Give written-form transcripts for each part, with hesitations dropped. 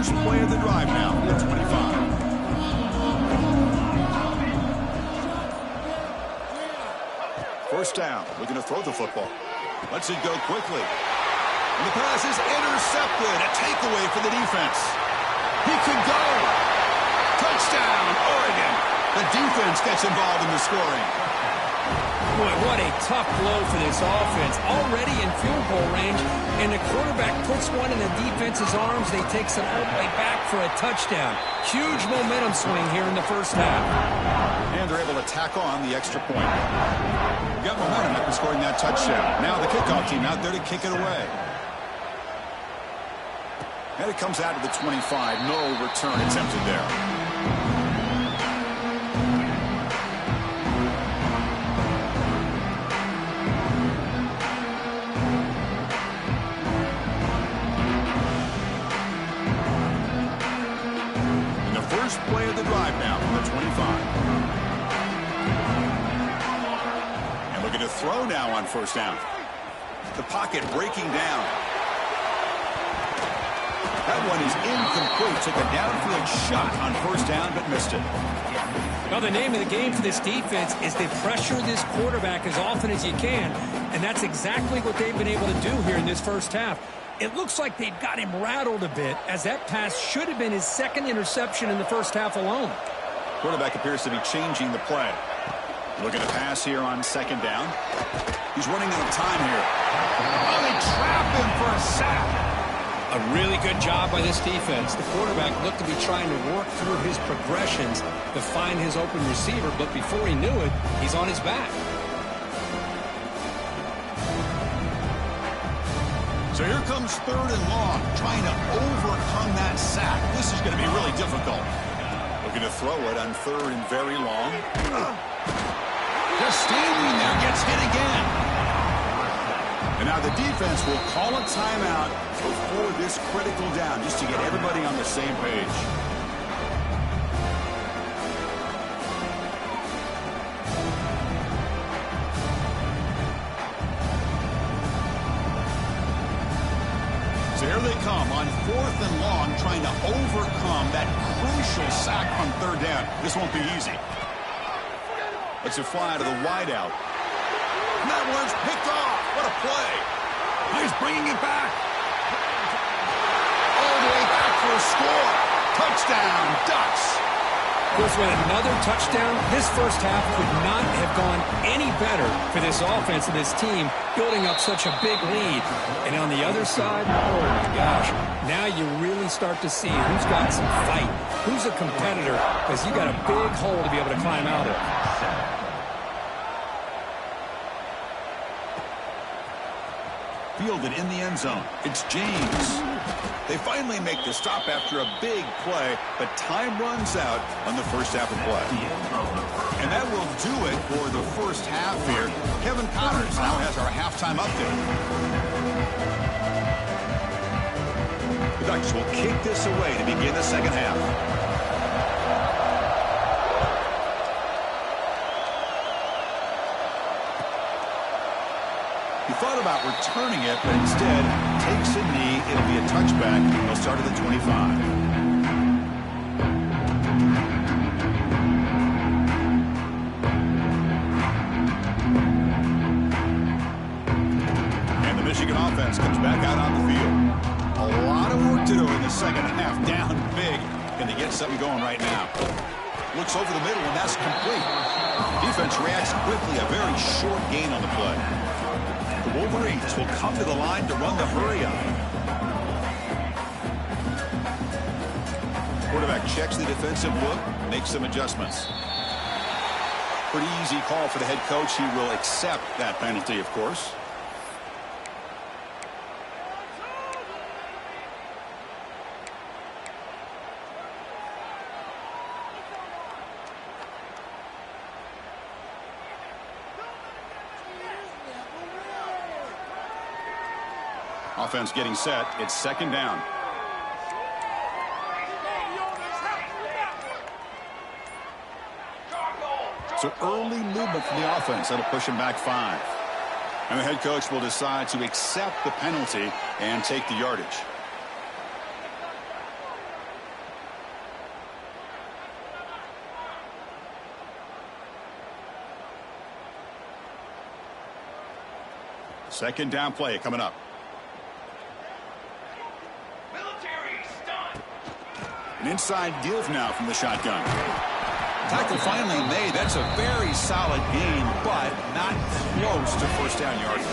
first play of the drive now from the 25. First down, looking to throw the football. Lets it go quickly. And the pass is intercepted. A takeaway for the defense. He could go. Touchdown, Oregon. The defense gets involved in the scoring. Boy, what a tough blow for this offense. Already in field goal range, and the quarterback puts one in the defense's arms. They take some all the way back for a touchdown. Huge momentum swing here in the first half. And they're able to tack on the extra point. Got momentum after scoring that touchdown. Now the kickoff team out there to kick it away. And it comes out to the 25. No return attempted there. And the first play of the drive now from the 25. And looking to throw now on first down. The pocket breaking down. That one is incomplete. Took a downfield shot on first down, but missed it. Well, the name of the game for this defense is to pressure this quarterback as often as you can, and that's exactly what they've been able to do here in this first half. It looks like they've got him rattled a bit, as that pass should have been his second interception in the first half alone. Quarterback appears to be changing the play. Looking to pass here on second down. He's running out of time here. Oh, they trap him for a sack. A really good job by this defense. The quarterback looked to be trying to work through his progressions to find his open receiver, but before he knew it, he's on his back. So here comes third and long, trying to overcome that sack. This is going to be really difficult. Looking to throw it on third and very long. Just standing there, gets hit again. And now the defense will call a timeout before this critical down, just to get everybody on the same page. So here they come on fourth and long, trying to overcome that crucial sack on third down. This won't be easy. Lets it fly to the wideout. And that one's picked off. What a play. He's bringing it back. All the way back for a score. Touchdown, Ducks. Of course, with another touchdown, this first half could not have gone any better for this offense and this team, building up such a big lead. And on the other side, oh my gosh, now you really start to see who's got some fight, who's a competitor, because you got a big hole to be able to climb out of. Fielded in the end zone. It's James. They finally make the stop after a big play, but time runs out on the first half of play. And that will do it for the first half here. Kevin Powers now has our halftime update. The Ducks will kick this away to begin the second half. He thought about returning it, but instead takes a knee. It'll be a touchback. He'll start at the 25. And the Michigan offense comes back out on the field. A lot of work to do in the second half. Down big. Can they get something going right now? Looks over the middle, and that's complete. Defense reacts quickly. A very short gain on the play. The Wolverines will come to the line to run the hurry-up. Quarterback checks the defensive look, makes some adjustments. Pretty easy call for the head coach. He will accept that penalty, of course. Offense getting set. It's second down. So early movement from the offense. That'll push him back 5. And the head coach will decide to accept the penalty and take the yardage. Second down play coming up. An inside give now from the shotgun. Tackle finally made. That's a very solid gain, but not close to first down yardage.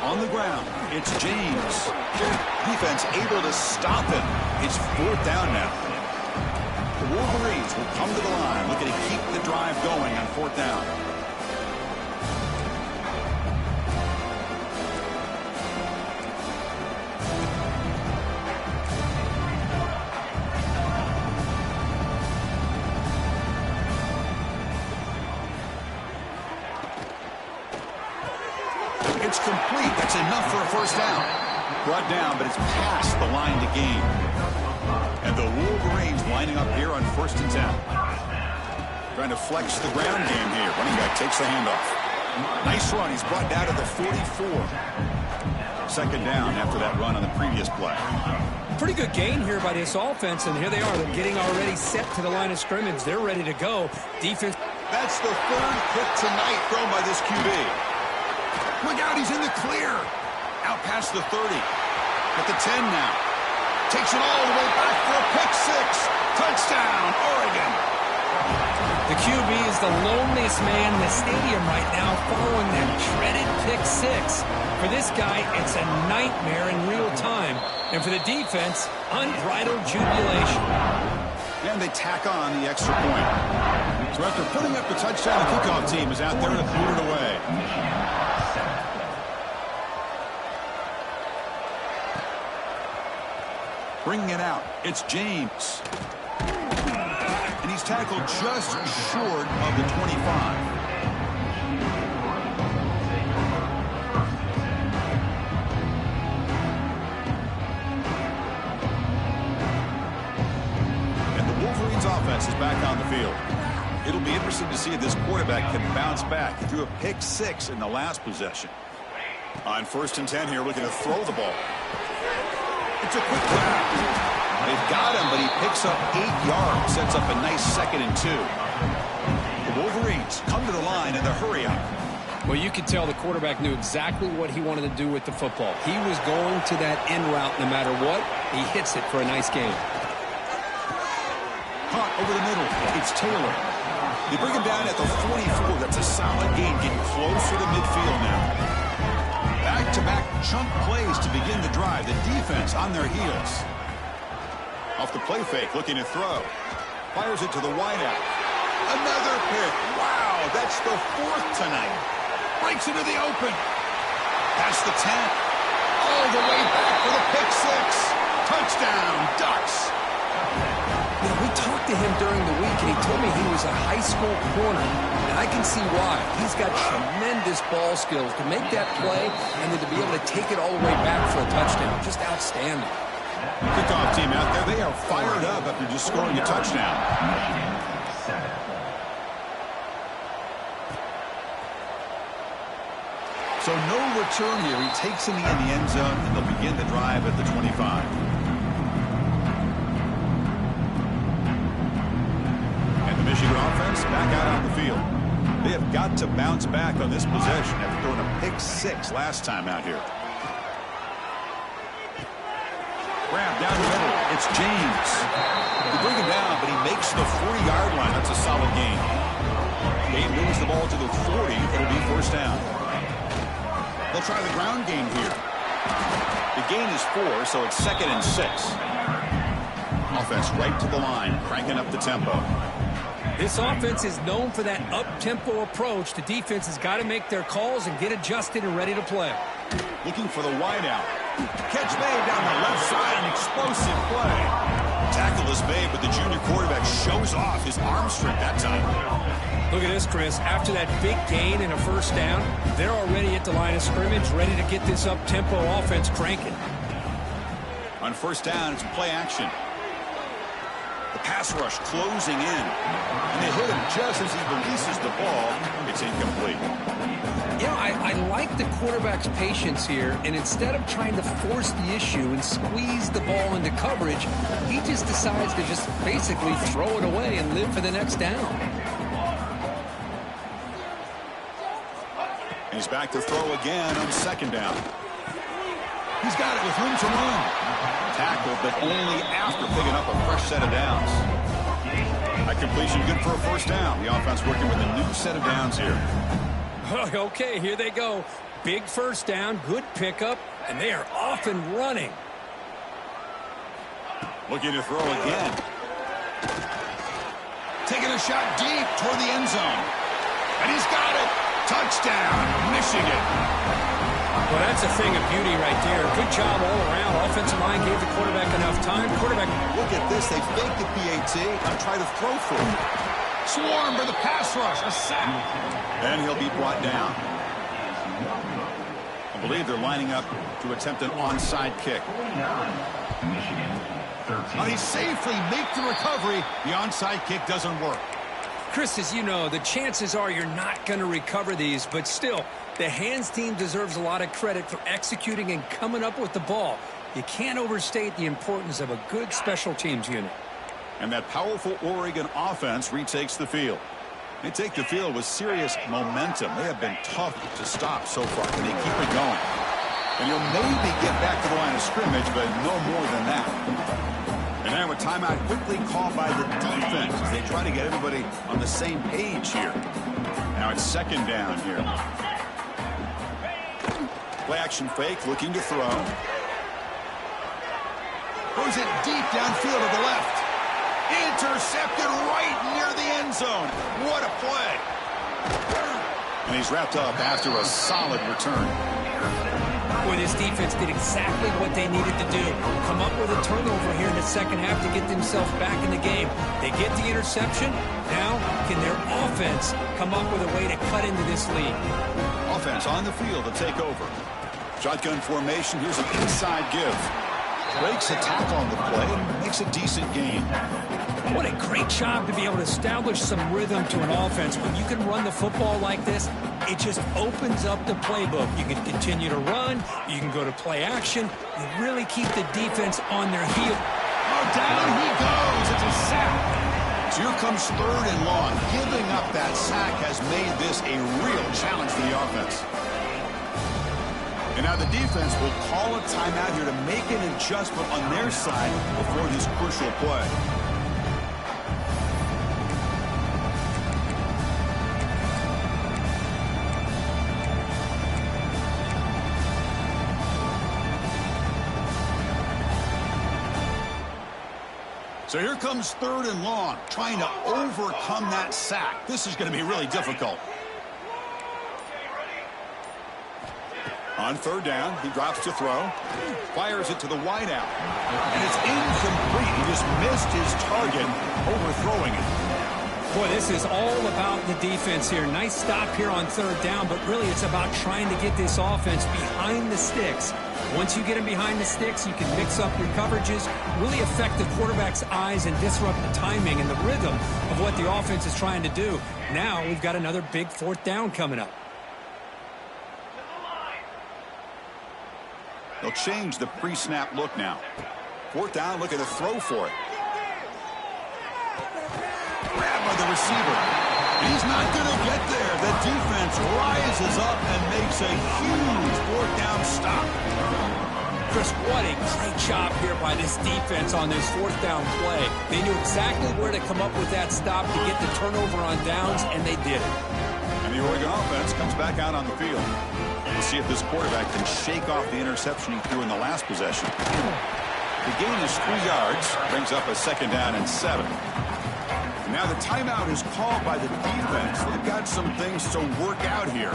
On the ground, it's James. Defense able to stop him. It's fourth down now. The Wolverines will come to the line, looking to keep the drive going on fourth down. It's complete. That's enough for a first down. Brought down, but it's past the line to gain. And the Wolverines lining up here on 1st and 10. Trying to flex the ground game here. Running back takes the handoff. Nice run. He's brought down to the 44. Second down after that run on the previous play. Pretty good gain here by this offense, and here they are. They're getting already set to the line of scrimmage. They're ready to go. Defense. That's the third pick tonight thrown by this QB. Look out, he's in the clear. Out past the 30. At the 10 now. Takes it all the way back for a pick six. Touchdown, Oregon. The QB is the loneliest man in the stadium right now following that dreaded pick six. For this guy, it's a nightmare in real time. And for the defense, unbridled jubilation. And they tack on the extra point. So after putting up the touchdown, the kickoff team is out there to boot it away. Bringing it out, it's James. And he's tackled just short of the 25. And the Wolverines offense is back on the field. It'll be interesting to see if this quarterback can bounce back. He threw a pick six in the last possession. On 1st and 10 here, looking to throw the ball. It's a quick grab. They've got him, but he picks up 8 yards, sets up a nice 2nd and 2. The Wolverines come to the line in the hurry up. Well, you could tell the quarterback knew exactly what he wanted to do with the football. He was going to that in route no matter what. He hits it for a nice gain. Caught over the middle. It's Taylor. They bring him down at the 44. That's a solid gain, getting closer to midfield now. Back-to-back chunk plays to begin the drive. The defense on their heels. Off the play fake, looking to throw. Fires it to the wideout. Another pick. Wow, that's the 4th tonight. Breaks into the open. Past the 10. All the way back for the pick six. Touchdown, Ducks. You know, we talked to him during the week, and he told me he was a high school corner, and I can see why. He's got tremendous ball skills to make that play and then to be able to take it all the way back for a touchdown. Just outstanding. Kickoff team out there. They are fired up after just scoring a touchdown. So no return here. He takes it in the end zone, and they'll begin the drive at the 25. Michigan offense back out on the field. They have got to bounce back on this possession after throwing a pick six last time out here. Grab down the middle. It's James. They bring him down, but he makes the 40-yard line. That's a solid gain. Gain moves the ball to the 40. It'll be first down. They'll try the ground game here. The gain is 4, so it's 2nd and 6. Offense right to the line, cranking up the tempo. This offense is known for that up-tempo approach. The defense has got to make their calls and get adjusted and ready to play. Looking for the wideout. Catch made down the left side, an explosive play. Tackle is made, but the junior quarterback shows off his arm strength that time. Look at this, Chris. After that big gain and a first down, they're already at the line of scrimmage, ready to get this up-tempo offense cranking. On first down, it's play action. The pass rush closing in. And they hit him just as he releases the ball. It's incomplete. You know, I like the quarterback's patience here, and instead of trying to force the issue and squeeze the ball into coverage, he just decides to just basically throw it away and live for the next down. He's back to throw again on second down. He's got it with room to run. Tackled, but only after picking up a fresh set of downs. That completion good for a first down. The offense working with a new set of downs here. Okay, here they go. Big first down, good pickup, and they are off and running. Looking to throw again. Taking a shot deep toward the end zone. And he's got it. Touchdown, Michigan. Well, that's a thing of beauty right there. Good job all around. Offensive line gave the quarterback enough time. Quarterback. Look at this. They fake the PAT and try to throw for it. Swarm for the pass rush. A sack. And he'll be brought down. I believe they're lining up to attempt an onside kick. He safely makes the recovery. The onside kick doesn't work. Chris, as you know, the chances are you're not going to recover these, but still, the hands team deserves a lot of credit for executing and coming up with the ball. You can't overstate the importance of a good special teams unit. And that powerful Oregon offense retakes the field. They take the field with serious momentum. They have been tough to stop so far, and they keep it going. And you'll maybe get back to the line of scrimmage, but no more than that. And now a timeout quickly called by the defense as they try to get everybody on the same page here. Now it's second down here. Play action fake, looking to throw. Throws it deep downfield to the left. Intercepted right near the end zone. What a play. And he's wrapped up after a solid return. Boy, this defense did exactly what they needed to do. Come up with a turnover here in the second half to get themselves back in the game. They get the interception. Now, can their offense come up with a way to cut into this lead? Offense on the field to take over. Shotgun formation. Here's an inside give. Breaks a tackle on the play and makes a decent gain. What a great job to be able to establish some rhythm to an offense. When you can run the football like this, it just opens up the playbook. You can continue to run. You can go to play action. You really keep the defense on their heel. Oh, down he goes. It's a sack. So here comes third and long. Giving up that sack has made this a real challenge for the offense. And now the defense will call a timeout here to make an adjustment on their side before this crucial play. So here comes third and long, trying to overcome that sack. This is going to be really difficult. On third down, he drops to throw, fires it to the wideout, and it's incomplete. He just missed his target, overthrowing it. Boy, this is all about the defense here. Nice stop here on third down, but really it's about trying to get this offense behind the sticks. Once you get them behind the sticks, you can mix up your coverages, really affect the quarterback's eyes and disrupt the timing and the rhythm of what the offense is trying to do. Now we've got another big fourth down coming up. They'll change the pre-snap look now. Fourth down, looking to throw for it. Grab by the receiver. He's not going to get there. The defense rises up and makes a huge fourth down stop. Chris, what a great job here by this defense on this fourth down play. They knew exactly where to come up with that stop to get the turnover on downs, and they did it. And the Oregon offense comes back out on the field. We'll see if this quarterback can shake off the interception he threw in the last possession. The gain is 3 yards, brings up a second down and 7. And now the timeout is called by the defense. They've got some things to work out here.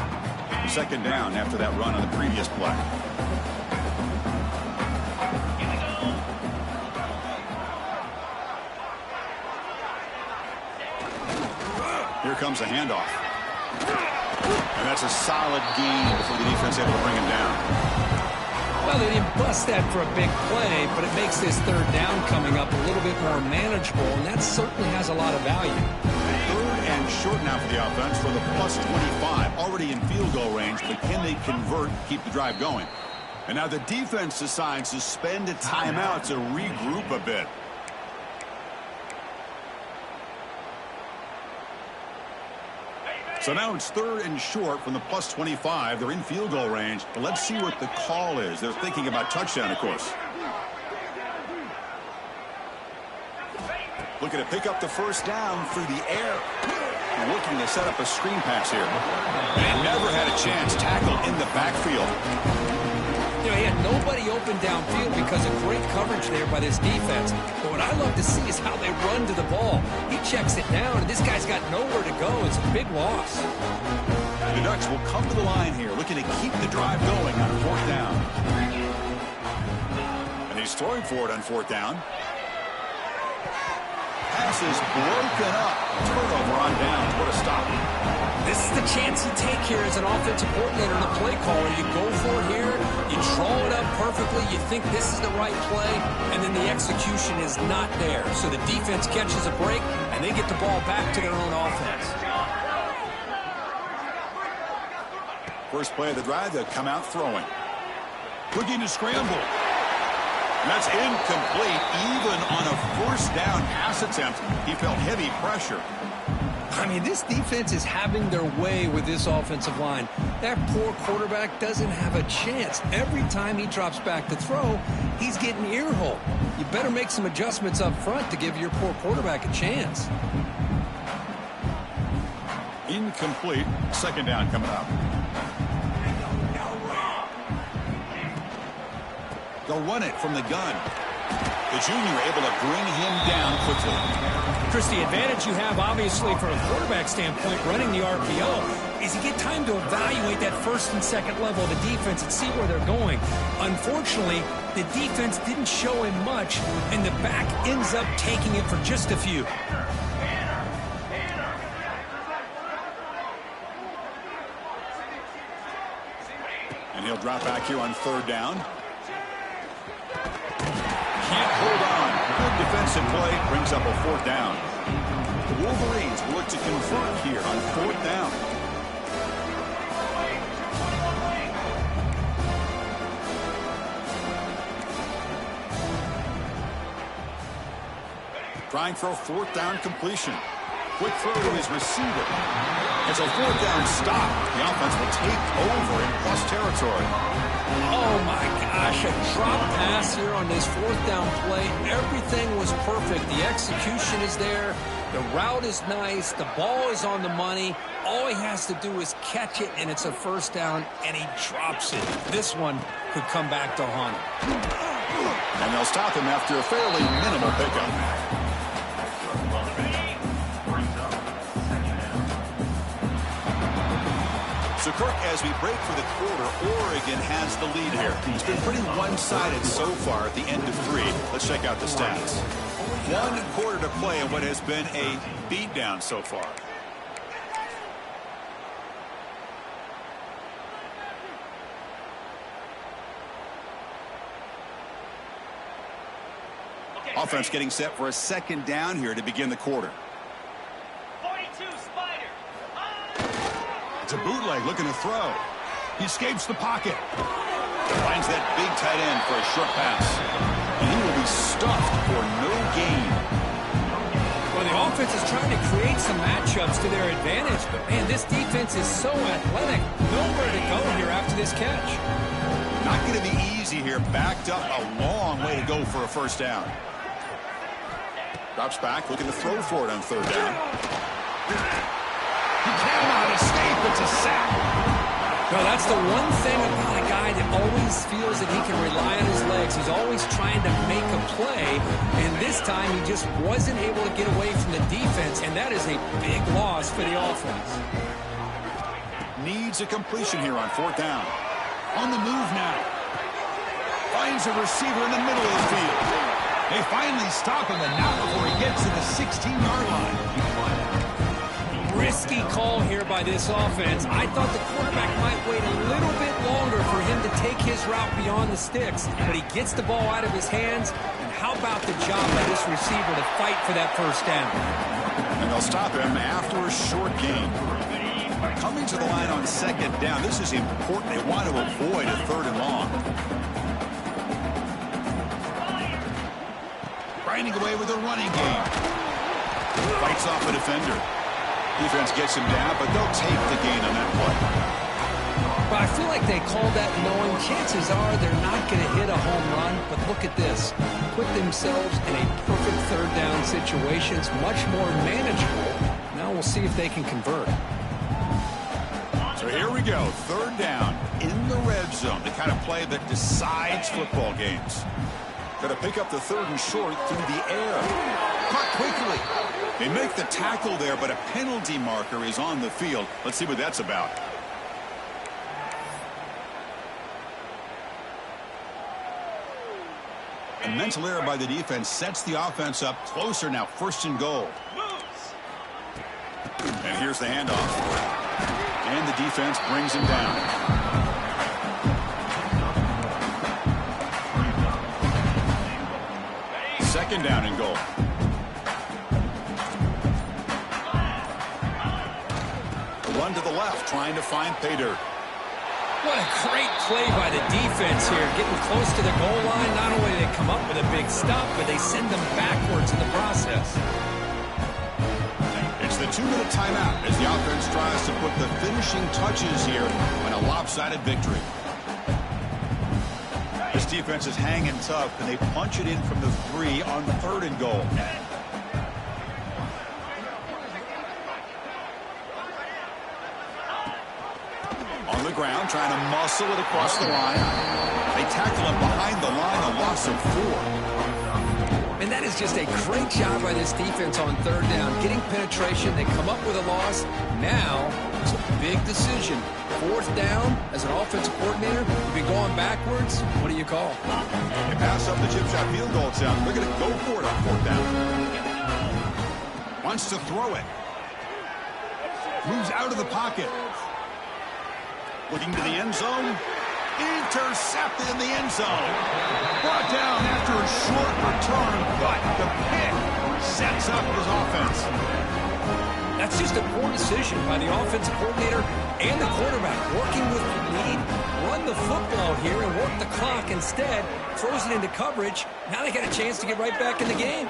Second down after that run on the previous play. Here comes a handoff. And that's a solid gain before the defense able to bring him down. Well, they didn't bust that for a big play, but it makes this third down coming up a little bit more manageable, and that certainly has a lot of value. Third and short now for the offense for the plus 25. Already in field goal range, but can they convert, keep the drive going? And now the defense decides to spend a timeout to regroup a bit. So now it's 3rd and short from the plus 25. They're in field goal range. But let's see what the call is. They're thinking about touchdown, of course. Looking to pick up the first down through the air. Looking to set up a screen pass here. And never had a chance. Tackle in the backfield. You know, he had nobody open downfield because of great coverage there by this defense. But what I love to see is how they run to the ball. He checks it down, and this guy's got nowhere to go. It's a big loss. The Ducks will come to the line here, looking to keep the drive going on 4th down. And he's throwing for it on 4th down. Pass is broken up. Turnover on down. What a stop. This is the chance you take here as an offensive coordinator and a play caller. You go for it here. You draw it up perfectly. You think this is the right play, and then the execution is not there. So the defense catches a break, and they get the ball back to their own offense. First play of the drive, they'll come out throwing. Looking to scramble. And that's incomplete. Even on a 1st down pass attempt, he felt heavy pressure. I mean, this defense is having their way with this offensive line. That poor quarterback doesn't have a chance. Every time he drops back to throw, he's getting earhole. You better make some adjustments up front to give your poor quarterback a chance. Incomplete. 2nd down coming up. They'll run it from the gun. The junior able to bring him down quickly. Chris, the advantage you have, obviously, from a quarterback standpoint, running the RPO, is you get time to evaluate that 1st and 2nd level of the defense and see where they're going. Unfortunately, the defense didn't show him much, and the back ends up taking it for just a few. And he'll drop back here on 3rd down. Can't hold on. Good defensive play. Brings up a 4th down. The Wolverines will look to convert here on 4th down. Trying for a 4th down completion. Quick throw to his receiver. It's a 4th down stop. The offense will take over in plus territory. Oh, my gosh, a drop pass here on this 4th down play. Everything was perfect. The execution is there. The route is nice. The ball is on the money. All he has to do is catch it, and it's a 1st down, and he drops it. This one could come back to haunt him. And they'll stop him after a fairly minimal pickup. So, Kirk, as we break for the quarter, Oregon has the lead here. It's been pretty one-sided so far at the end of 3. Let's check out the stats. 1 quarter to play in what has been a beatdown so far. Offense getting set for a 2nd down here to begin the quarter. It's a bootleg looking to throw. He escapes the pocket. Finds that big tight end for a short pass. And he will be stuffed for no gain. Well, the offense is trying to create some matchups to their advantage. But, man, this defense is so athletic. Nowhere to go here after this catch. Not going to be easy here. Backed up a long way to go for a 1st down. Drops back, looking to throw for it on 3rd down. He cannot escape. It's a sack. No, that's the one thing about a guy that always feels that he can rely on his legs. He's always trying to make a play, and this time he just wasn't able to get away from the defense, and that is a big loss for the offense. Needs a completion here on 4th down. On the move now. Finds a receiver in the middle of the field. They finally stop him, and not before he gets to the 16-yard line. Risky call here by this offense. I thought the quarterback might wait a little bit longer for him to take his route beyond the sticks, but he gets the ball out of his hands. And how about the job by this receiver to fight for that 1st down? And they'll stop him after a short gain. Coming to the line on 2nd down. This is important. They want to avoid a 3rd and long. Grinding away with a running game. Fights off a defender. Defense gets him down, but they'll take the gain on that play. But I feel like they called that knowing chances are they're not going to hit a home run. But look at this. Put themselves in a perfect third down situation. It's much more manageable. Now we'll see if they can convert. So here we go. Third down in the red zone. The kind of play that decides football games. Got to pick up the third and short through the air. Caught quickly. They make the tackle there, but a penalty marker is on the field. Let's see what that's about. A mental error by the defense sets the offense up closer now. First and goal. And here's the handoff. And the defense brings him down. Second down and goal. Run to the left, trying to find pay dirt. What a great play by the defense here. Getting close to the goal line. Not only do they come up with a big stop, but they send them backwards in the process. It's the 2-minute timeout as the offense tries to put the finishing touches here on a lopsided victory. This defense is hanging tough, and they punch it in from the 3 on the third and goal. On the ground, trying to muscle it across the line. They tackle him behind the line, a loss of 4. And that is just a great job by this defense on third down. Getting penetration, they come up with a loss. Now, it's a big decision. Fourth down, as an offensive coordinator, you've been going backwards. What do you call? They pass up the chip shot field goal attempt. They're going to go for it on fourth down. Wants to throw it. Moves out of the pocket. Looking to the end zone. Intercepted in the end zone. Brought down after a short return, but the pick sets up his offense. That's just a poor decision by the offensive coordinator and the quarterback. Working with the lead, run the football here and work the clock instead. Throws it into coverage. Now they got a chance to get right back in the game.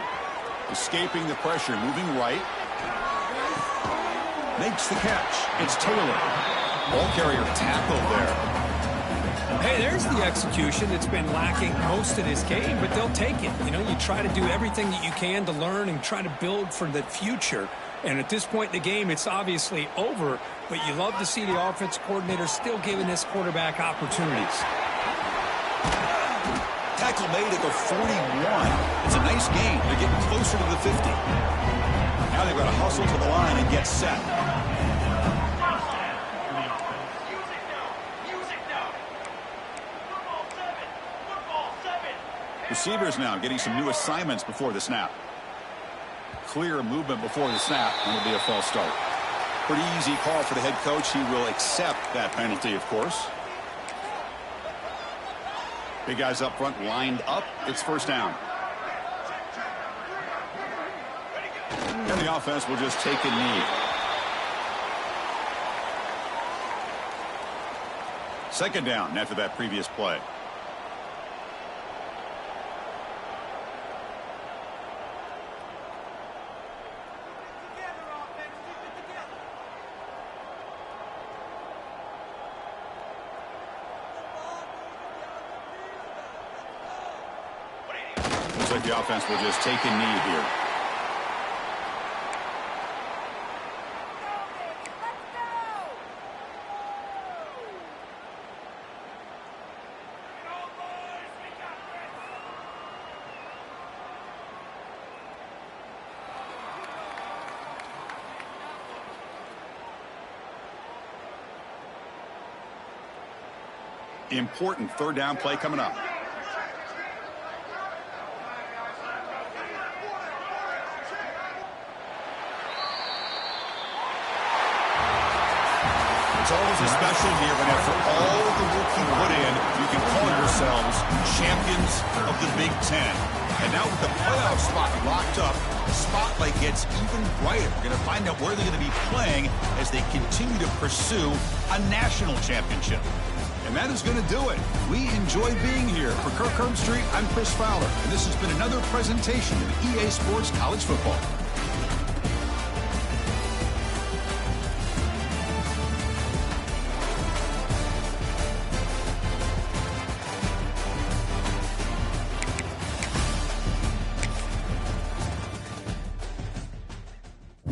Escaping the pressure, moving right. Makes the catch. It's Taylor. Ball carrier tackled there. Hey, there's the execution that's been lacking most of this game, but they'll take it. You know, you try to do everything that you can to learn and try to build for the future. And at this point in the game, it's obviously over, but you love to see the offense coordinator still giving this quarterback opportunities. Tackle made at the 41. It's a nice gain. They're getting closer to the 50. Now they've got to hustle to the line and get set. Receivers now getting some new assignments before the snap. Clear movement before the snap, and it'll be a false start. Pretty easy call for the head coach. He will accept that penalty, of course. Big guys up front lined up. It's first down. And the offense will just take a knee. Second down after that previous play. Looks like the offense will just take a knee here. Important third down play coming up. It's always a special year when after all the work you put in, you can call yourselves champions of the Big Ten. And now with the playoff spot locked up, the spotlight gets even brighter. We're going to find out where they're going to be playing as they continue to pursue a national championship. And that is going to do it. We enjoy being here. For Kirk Herbstreit, I'm Chris Fowler, and this has been another presentation of EA Sports College Football.